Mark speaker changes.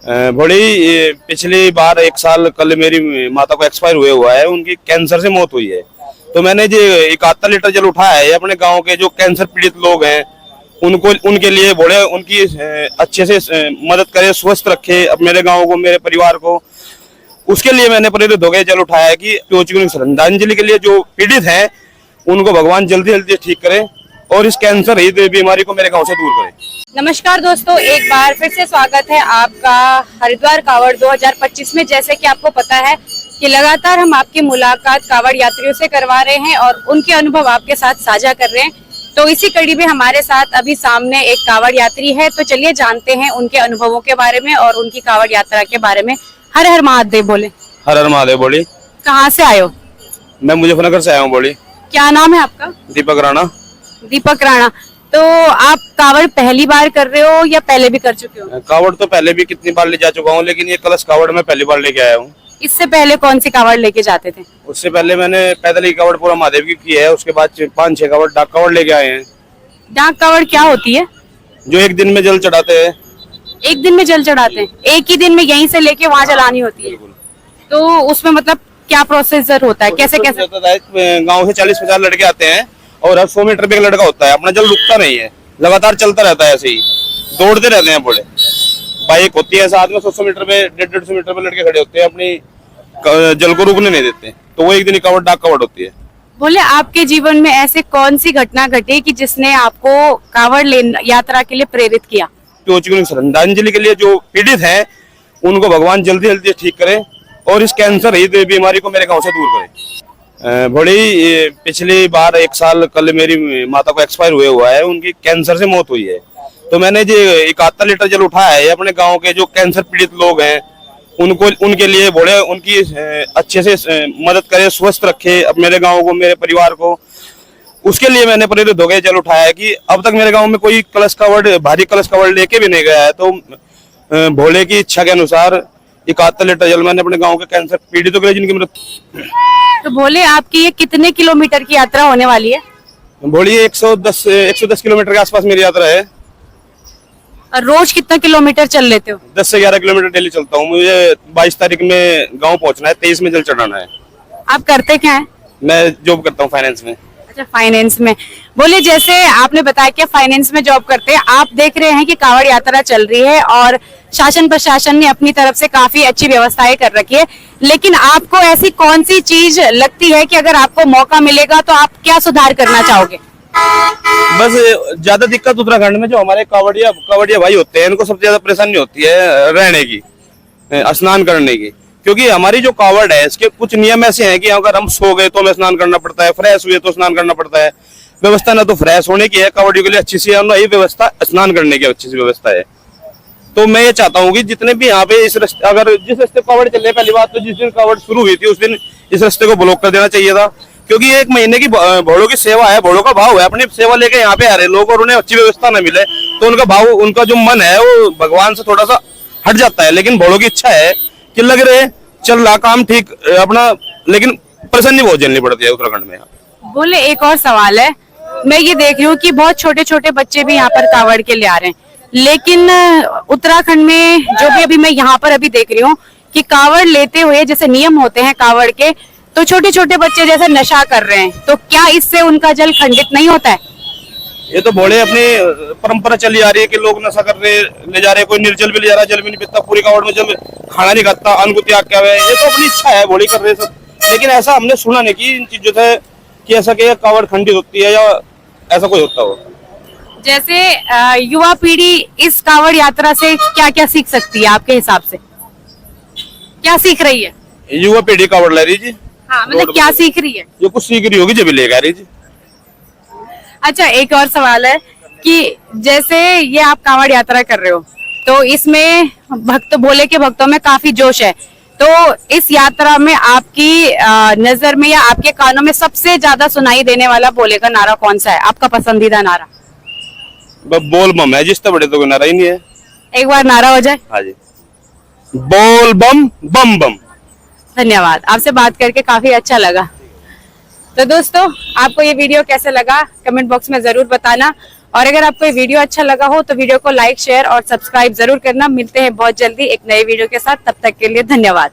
Speaker 1: बड़ी पिछली बार 1 साल कल मेरी माता को एक्सपायर हुए हुआ है, उनकी कैंसर से मौत हुई है। तो मैंने जो 71 लीटर जल उठाया है अपने गांव के जो कैंसर पीड़ित लोग हैं उनको, उनके लिए बोले उनकी अच्छे से मदद करे, स्वस्थ रखे अब मेरे गांव को, मेरे परिवार को। उसके लिए मैंने प्रेरित हो गए जल उठाया है कि श्रद्धांजलि के लिए जो पीड़ित हैं उनको भगवान जल्दी जल्दी ठीक करे और इस कैंसर रहित बीमारी को मेरे गांव से दूर करे।
Speaker 2: नमस्कार दोस्तों, एक बार फिर से स्वागत है आपका हरिद्वार कावड़ 2025 में। जैसे कि आपको पता है कि लगातार हम आपकी मुलाकात कावड़ यात्रियों से करवा रहे हैं और उनके अनुभव आपके साथ साझा कर रहे हैं। तो इसी कड़ी में हमारे साथ अभी सामने एक कावड़ यात्री है, तो चलिए जानते हैं उनके अनुभवों के बारे में और उनकी कावड़ यात्रा के बारे में। हर हर महादेव बोले।
Speaker 1: हर हर महादेव बोली।
Speaker 2: कहाँ से आए हो?
Speaker 1: मैं मुजफ्फरनगर से आया हूँ। बोली।
Speaker 2: क्या नाम है आपका?
Speaker 1: दीपक राणा।
Speaker 2: दीपक राणा। तो आप कावड़ पहली बार कर रहे हो या पहले भी कर चुके हो?
Speaker 1: कावड़ तो पहले भी कितनी बार ले जा चुका हूँ, लेकिन ये कलश कावड़ मैं पहली बार लेके आया हूँ।
Speaker 2: इससे पहले कौन सी कावड़ लेके जाते थे?
Speaker 1: उससे पहले मैंने पैदल ही कावड़ पूरा महादेव की है, उसके बाद 5-6 कावड़ डाक कावड़ लेके आए हैं।
Speaker 2: डाक कावड़ क्या होती है?
Speaker 1: जो एक दिन में जल चढ़ाते हैं।
Speaker 2: एक दिन में जल चढ़ाते हैं? एक ही दिन में यहीं से लेके वहाँ चलानी होती है? तो उसमें मतलब क्या प्रोसीजर होता है, कैसे कैसे?
Speaker 1: गाँव से 40-50 लड़के आते हैं और हर 100 मीटर पे एक लड़का होता है। अपना जल रुकता नहीं है, लगातार चलता रहता है, ऐसे ही दौड़ते रहते हैं। बड़े बाइक होती है साथ में, 100 मीटर पे 150 मीटर पे लड़के खड़े होते हैं, अपनी जल को रुकने नहीं देते। तो वो एक दिन कावड़ डाक कावड़ होती है।
Speaker 2: बोले, आपके जीवन में ऐसे कौन सी घटना घटी कि जिसने आपको कावड़ यात्रा के लिए प्रेरित किया?
Speaker 1: श्रद्धांजलि के लिए जो पीड़ित हैं उनको भगवान जल्दी जल्दी ठीक करे और इस कैंसर रहित बीमारी को मेरे गांव से दूर करे। बड़ी पिछली बार 1 साल कल मेरी माता को एक्सपायर हुए हुआ है, उनकी कैंसर से मौत हुई है। तो मैंने जो 71 लीटर जल उठाया है अपने गांव के जो कैंसर पीड़ित लोग हैं उनको, उनके लिए बोले उनकी अच्छे से मदद करे, स्वस्थ रखे अब मेरे गांव को, मेरे परिवार को। उसके लिए मैंने प्रेरित हो गए जल उठाया है कि अब तक मेरे गांव में कोई कलश कावड़, भारी कलश कावड़ लेके भी नहीं गया है। तो भोले की इच्छा के अनुसार 71 लीटर जल मैंने अपने गांव के कैंसर पीड़ितों के लिए, जिनकी मृत्यु।
Speaker 2: तो बोले, आपकी ये कितने किलोमीटर की यात्रा होने वाली है?
Speaker 1: बोलिए 110 किलोमीटर के आसपास मेरी यात्रा है।
Speaker 2: और रोज कितना किलोमीटर चल लेते हो?
Speaker 1: 10 से 11 किलोमीटर डेली चलता हूँ। मुझे 22 तारीख में गाँव पहुँचना है, 23 में जल चढ़ाना है।
Speaker 2: आप करते क्या है?
Speaker 1: मैं जॉब करता हूँ फाइनेंस में।
Speaker 2: अच्छा, फाइनेंस में। बोले, जैसे आपने बताया कि फाइनेंस में जॉब करते हैं, आप देख रहे हैं कि कावड़ यात्रा चल रही है और शासन प्रशासन ने अपनी तरफ से काफी अच्छी व्यवस्थाएं कर रखी है, लेकिन आपको ऐसी कौन सी चीज लगती है कि अगर आपको मौका मिलेगा तो आप क्या सुधार करना चाहोगे?
Speaker 1: बस ज्यादा दिक्कत उत्तराखंड में जो हमारे कावड़िया भाई होते हैं, इनको सबसे ज्यादा परेशानी होती है रहने की, स्नान करने की। क्योंकि हमारी जो कावड़ है इसके कुछ नियम ऐसे हैं कि अगर हम सो गए तो हमें स्नान करना पड़ता है, फ्रेश हुए तो स्नान करना पड़ता है। व्यवस्था ना तो फ्रेश होने की है कावड़ियों के लिए अच्छी सी, ना ये व्यवस्था स्नान करने की अच्छी सी व्यवस्था है। तो मैं ये चाहता हूँ कि जितने भी यहाँ पे इस रास्ते, अगर जिस रास्ते कावड़ चले, पहली बात तो जिस दिन कावड़ शुरू हुई थी उस दिन इस रास्ते को ब्लॉक कर देना चाहिए था। क्योंकि ये 1 महीने की भोड़ों की सेवा है, भोड़ों का भाव है, अपनी सेवा लेके यहाँ पे आ रहे लोग और उन्हें अच्छी व्यवस्था न मिले तो उनका भाव, उनका जो मन है वो भगवान से थोड़ा सा हट जाता है। लेकिन भोड़ों की इच्छा है कि लग रहे चल रहा काम ठीक अपना, लेकिन परेशानी बहुत झेलनी पड़ती है उत्तराखंड में।
Speaker 2: बोले, एक और सवाल है, मैं ये देख रही हूँ कि बहुत छोटे छोटे बच्चे भी यहाँ पर कावड़ के ले आ रहे हैं, लेकिन उत्तराखंड में जो भी अभी मैं यहाँ पर अभी देख रही हूँ कि कावड़ लेते हुए जैसे नियम होते हैं कावड़ के, तो छोटे छोटे बच्चे जैसे नशा कर रहे हैं, तो क्या इससे उनका जल खंडित नहीं होता है?
Speaker 1: ये तो भोले अपनी परंपरा चली आ रही है कि लोग नशा कर रहे ले जा रहे हैं, कोई निर्जल भी ले जा रहा है, जल भी नहीं पीता, पूरी कावड़ में जल खाना नहीं खाता, अन्न को त्याग किया हुआ है। ये तो अपनी इच्छा है, भोले कर रहे सब। लेकिन ऐसा हमने सुना नहीं कि इन चीजों से कि ऐसा कि कावड़ खंडित होती है या ऐसा कोई होता हो।
Speaker 2: जैसे युवा पीढ़ी इस कावड़ यात्रा से क्या क्या सीख सकती है आपके हिसाब से? क्या सीख रही है
Speaker 1: युवा पीढ़ी कावड़ ले रही जी?
Speaker 2: हाँ, मतलब क्या सीख रही है?
Speaker 1: जो कुछ सीख रही होगी जब लेगा रही जी।
Speaker 2: अच्छा, एक और सवाल है कि जैसे ये आप कावड़ यात्रा कर रहे हो तो इसमें भक्त, भोले के भक्तों में काफी जोश है, तो इस यात्रा में आपकी नजर में या आपके कानों में सबसे ज्यादा सुनाई देने वाला भोले का नारा कौन सा है, आपका पसंदीदा नारा?
Speaker 1: बोल बम है, जिस बड़े तो कोई नारा ही नहीं है।
Speaker 2: एक बार नारा हो जाए।
Speaker 1: हाँ जी, बोल बम बम बम।
Speaker 2: धन्यवाद, आपसे बात करके काफी अच्छा लगा। तो दोस्तों, आपको ये वीडियो कैसे लगा कमेंट बॉक्स में जरूर बताना और अगर आपको ये वीडियो अच्छा लगा हो तो वीडियो को लाइक, शेयर और सब्सक्राइब जरूर करना। मिलते हैं बहुत जल्दी एक नए वीडियो के साथ, तब तक के लिए धन्यवाद।